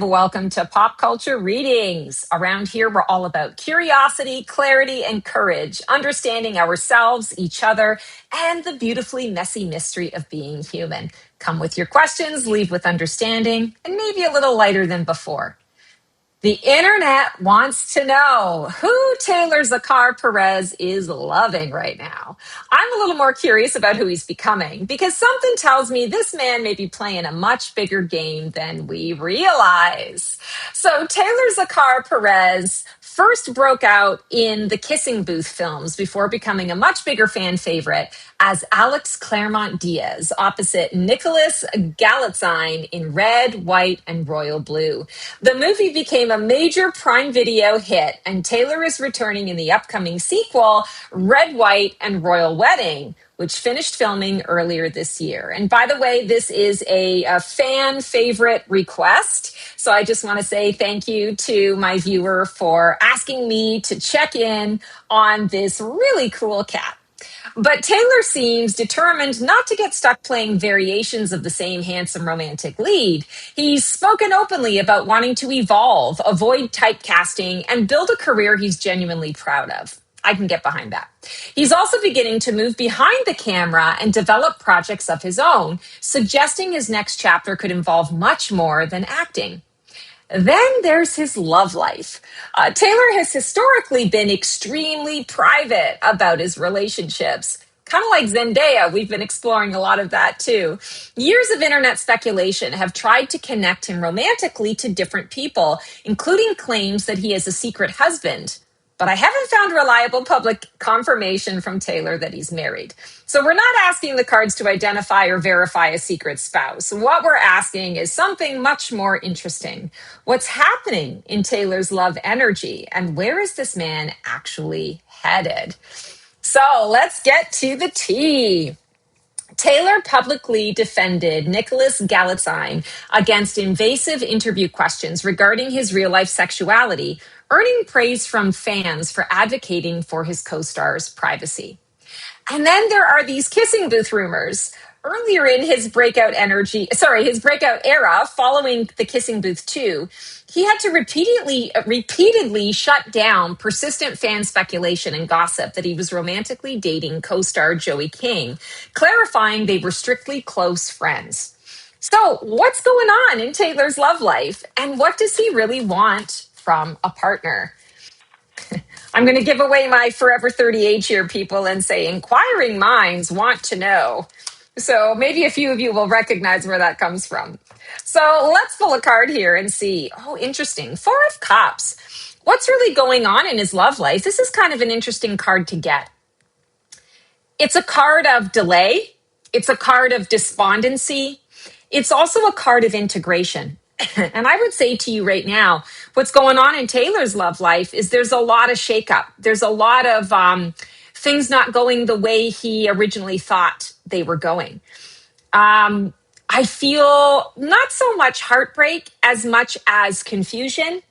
Welcome to Pop Culture Readings. Around here, we're all about curiosity, clarity, and courage, understanding ourselves, each other, and the beautifully messy mystery of being human. Come with your questions, leave with understanding, and maybe a little lighter than before. The internet wants to know who Taylor Zakhar Perez is loving right now. I'm a little more curious about who he's becoming because something tells me this man may be playing a much bigger game than we realize. So Taylor Zakhar Perez first broke out in the Kissing Booth films before becoming a much bigger fan favorite as Alex Claremont Diaz opposite Nicholas Galitzine in Red, White, and Royal Blue. The movie became a major Prime Video hit, and Taylor is returning in the upcoming sequel, Red, White, and Royal Wedding, which finished filming earlier this year. And by the way, this is a fan favorite request. So I just want to say thank you to my viewer for asking me to check in on this really cool cat. But Taylor seems determined not to get stuck playing variations of the same handsome romantic lead. He's spoken openly about wanting to evolve, avoid typecasting, and build a career he's genuinely proud of. I can get behind that. He's also beginning to move behind the camera and develop projects of his own, suggesting his next chapter could involve much more than acting. Then there's his love life. Taylor has historically been extremely private about his relationships. Kind of like Zendaya, we've been exploring a lot of that too. Years of internet speculation have tried to connect him romantically to different people, including claims that he has a secret husband. But I haven't found reliable public confirmation from Taylor that he's married. So we're not asking the cards to identify or verify a secret spouse. What we're asking is something much more interesting. What's happening in Taylor's love energy, and where is this man actually headed? So let's get to the tea. Taylor publicly defended Nicholas Galitzine against invasive interview questions regarding his real-life sexuality, earning praise from fans for advocating for his co-star's privacy. And then there are these kissing booth rumors. Earlier in his breakout era, following the Kissing Booth 2, he had to repeatedly shut down persistent fan speculation and gossip that he was romantically dating co-star Joey King, clarifying they were strictly close friends. So what's going on in Taylor's love life, and what does he really want from a partner? I'm going to give away my Forever 30 age here, people, and say inquiring minds want to know. So maybe a few of you will recognize where that comes from. So let's pull a card here and see. Oh, interesting. Four of Cups. What's really going on in his love life? This is kind of an interesting card to get. It's a card of delay. It's a card of despondency. It's also a card of integration. And I would say to you right now, what's going on in Taylor's love life is there's a lot of shakeup. There's a lot of things not going the way he originally thought they were going. I feel not so much heartbreak as much as confusion.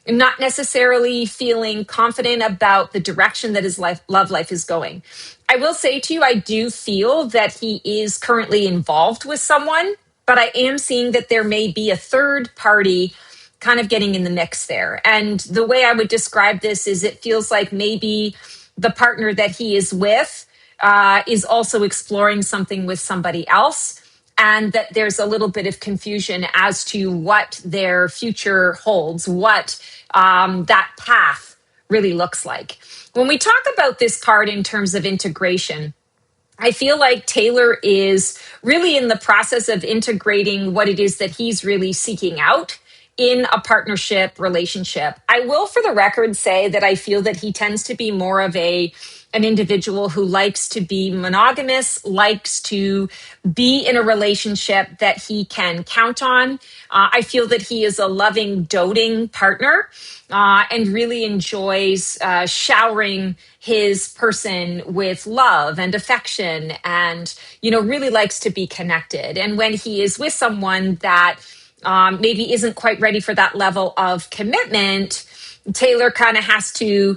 I'm not necessarily feeling confident about the direction that his love life is going. I will say to you, I do feel that he is currently involved with someone, but I am seeing that there may be a third party kind of getting in the mix there. And the way I would describe this is it feels like maybe the partner that he is with is also exploring something with somebody else, and that there's a little bit of confusion as to what their future holds, what that path really looks like. When we talk about this card in terms of integration, I feel like Taylor is really in the process of integrating what it is that he's really seeking out in a partnership relationship. I will, for the record, say that I feel that he tends to be more of an individual who likes to be monogamous, likes to be in a relationship that he can count on. I feel that he is a loving, doting partner and really enjoys showering his person with love and affection and, really likes to be connected. And when he is with someone that maybe isn't quite ready for that level of commitment, Taylor kind of has to,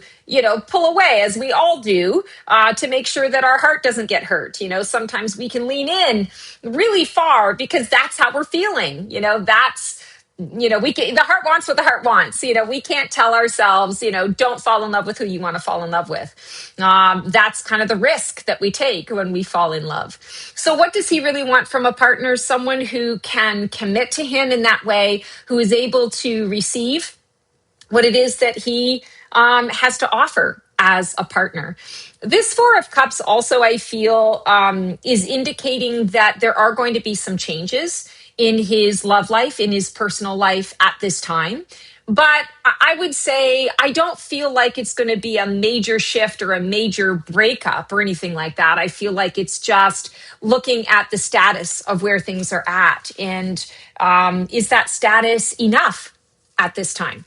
pull away, as we all do, to make sure that our heart doesn't get hurt. Sometimes we can lean in really far because that's how we're feeling. the heart wants what the heart wants. We can't tell ourselves, don't fall in love with who you want to fall in love with. That's kind of the risk that we take when we fall in love. So what does he really want from a partner? Someone who can commit to him in that way, who is able to receive what it is that he has to offer as a partner. This Four of Cups also, I feel, is indicating that there are going to be some changes in his love life, in his personal life at this time. But I would say I don't feel like it's going to be a major shift or a major breakup or anything like that. I feel like it's just looking at the status of where things are at. And is that status enough at this time?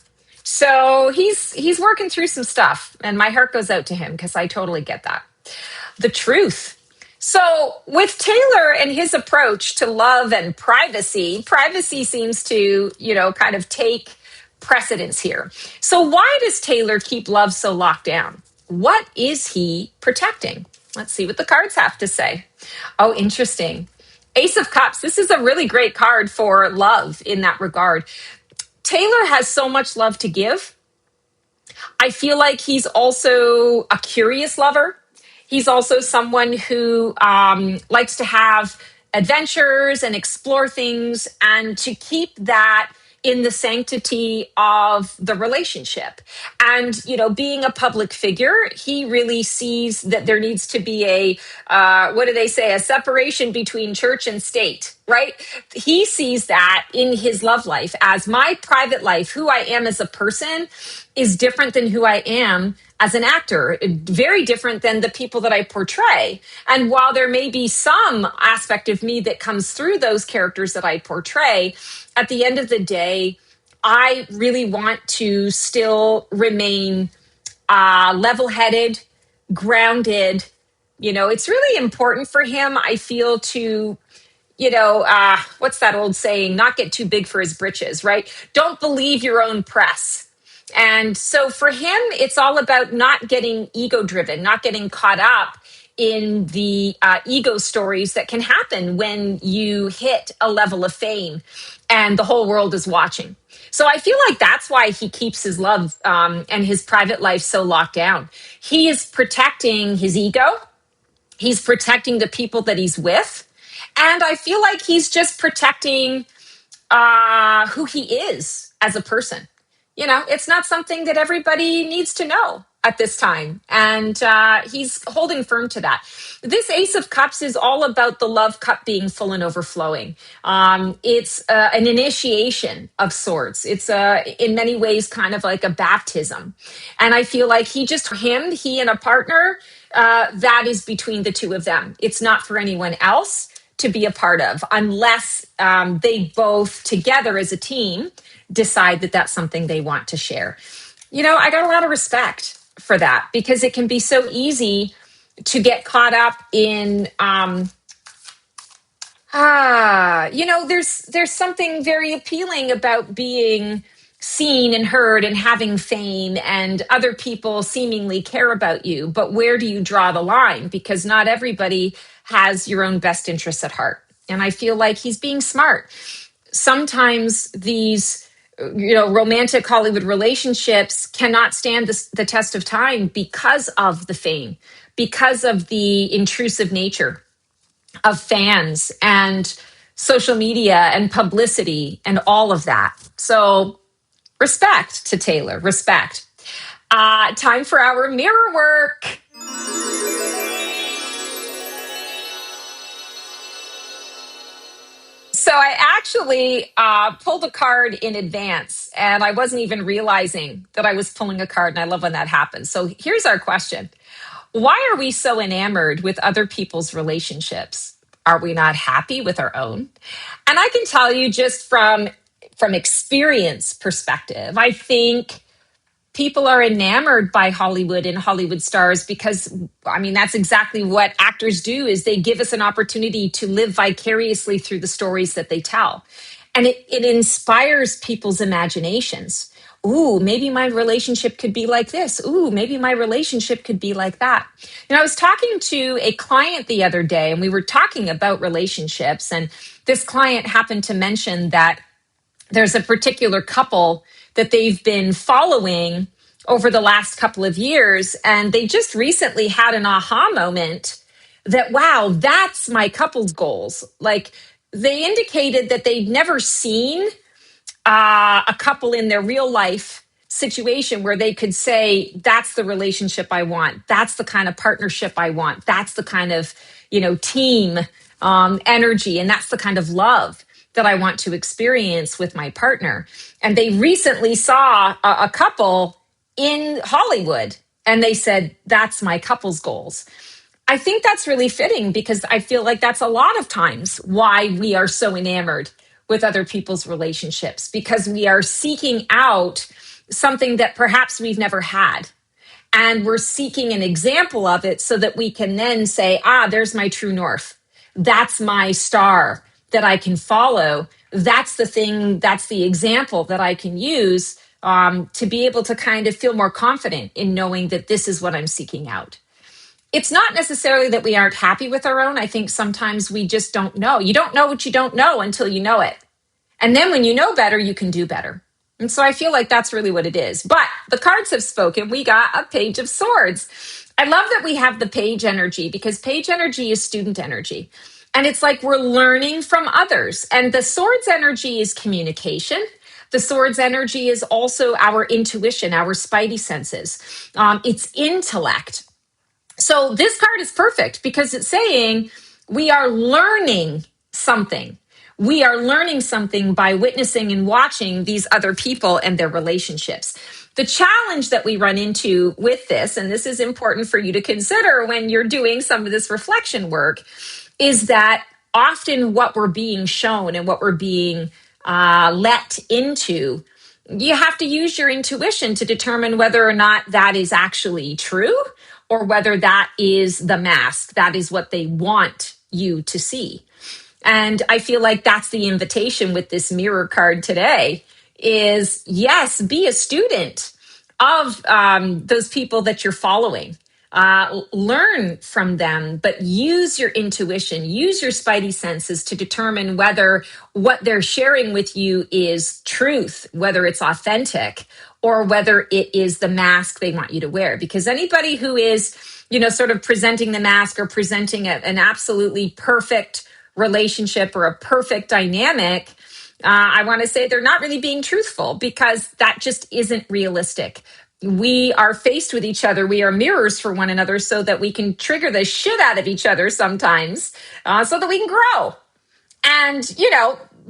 So he's working through some stuff, and my heart goes out to him because I totally get that. The truth. So with Taylor and his approach to love and privacy seems to, kind of take precedence here. So why does Taylor keep love so locked down? What is he protecting? Let's see what the cards have to say. Oh, interesting. Ace of Cups. This is a really great card for love in that regard. Taylor has so much love to give. I feel like he's also a curious lover. He's also someone who likes to have adventures and explore things and to keep that in the sanctity of the relationship. And, being a public figure, he really sees that there needs to be what do they say, a separation between church and state, right? He sees that in his love life as my private life, who I am as a person is different than who I am as an actor, very different than the people that I portray. And while there may be some aspect of me that comes through those characters that I portray, at the end of the day, I really want to still remain level-headed, grounded. It's really important for him, I feel, to what's that old saying? Not get too big for his britches, right? Don't believe your own press. And so for him, it's all about not getting ego driven, not getting caught up in the ego stories that can happen when you hit a level of fame and the whole world is watching. So I feel like that's why he keeps his love and his private life so locked down. He is protecting his ego. He's protecting the people that he's with. And I feel like he's just protecting who he is as a person. It's not something that everybody needs to know at this time. And he's holding firm to that. This Ace of Cups is all about the love cup being full and overflowing. It's an initiation of sorts. It's in many ways kind of like a baptism. And I feel like he and a partner, that is between the two of them. It's not for anyone else to be a part of unless they both together as a team decide that that's something they want to share. I got a lot of respect for that because it can be so easy to get caught up in, there's something very appealing about being seen and heard and having fame and other people seemingly care about you. But where do you draw the line? Because not everybody has your own best interests at heart. And I feel like he's being smart. Sometimes these romantic Hollywood relationships cannot stand the test of time because of the fame, because of the intrusive nature of fans and social media and publicity and all of that. So respect to Taylor, respect. Time for our mirror work. So I actually pulled a card in advance, and I wasn't even realizing that I was pulling a card, and I love when that happens. So here's our question. Why are we so enamored with other people's relationships? Are we not happy with our own? And I can tell you just from experience perspective, I think people are enamored by Hollywood and Hollywood stars because, that's exactly what actors do is they give us an opportunity to live vicariously through the stories that they tell. And it inspires people's imaginations. Ooh, maybe my relationship could be like this. Ooh, maybe my relationship could be like that. I was talking to a client the other day and we were talking about relationships, and this client happened to mention that there's a particular couple that they've been following over the last couple of years, and they just recently had an aha moment that, wow, that's my couple's goals. Like, they indicated that they'd never seen a couple in their real life situation where they could say, that's the relationship I want, that's the kind of partnership I want, that's the kind of, team energy, and that's the kind of love that I want to experience with my partner. And they recently saw a couple in Hollywood, and they said, that's my couple's goals. I think that's really fitting, because I feel like that's a lot of times why we are so enamored with other people's relationships, because we are seeking out something that perhaps we've never had. And we're seeking an example of it so that we can then say, there's my true north. That's my star that I can follow. That's the thing, that's the example that I can use to be able to kind of feel more confident in knowing that this is what I'm seeking out. It's not necessarily that we aren't happy with our own. I think sometimes we just don't know. You don't know what you don't know until you know it. And then when you know better, you can do better. And so I feel like that's really what it is. But the cards have spoken. We got a Page of Swords. I love that we have the page energy, because page energy is student energy. And it's like we're learning from others. And the swords energy is communication. The swords energy is also our intuition, our spidey senses. It's intellect. So this card is perfect because it's saying we are learning something. We are learning something by witnessing and watching these other people and their relationships. The challenge that we run into with this, and this is important for you to consider when you're doing some of this reflection work, is that often what we're being shown and what we're being let into, you have to use your intuition to determine whether or not that is actually true, or whether that is the mask, that is what they want you to see. And I feel like that's the invitation with this mirror card today is, yes, be a student of those people that you're following. Learn from them, but use your intuition, use your spidey senses to determine whether what they're sharing with you is truth, whether it's authentic, or whether it is the mask they want you to wear. Because anybody who is, sort of presenting the mask or presenting an absolutely perfect relationship or a perfect dynamic, I want to say they're not really being truthful, because that just isn't realistic. We are faced with each other. We are mirrors for one another so that we can trigger the shit out of each other sometimes so that we can grow. And,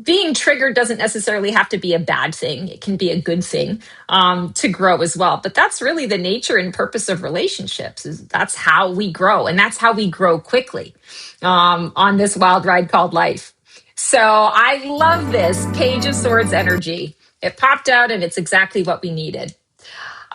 being triggered doesn't necessarily have to be a bad thing. It can be a good thing to grow as well. But that's really the nature and purpose of relationships. Is that's how we grow. And that's how we grow quickly on this wild ride called life. So I love this Page of Swords energy. It popped out and it's exactly what we needed.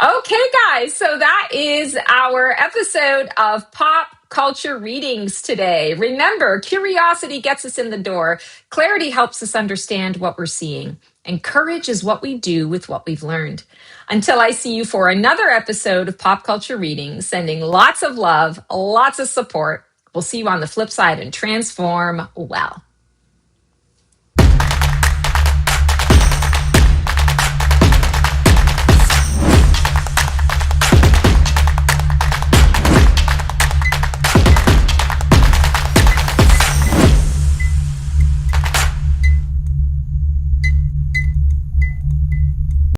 Okay, guys, so that is our episode of Pop Culture Readings today. Remember, curiosity gets us in the door, clarity helps us understand what we're seeing, and courage is what we do with what we've learned. Until I see you for another episode of Pop Culture Readings, sending lots of love, lots of support. We'll see you on the flip side and transform well.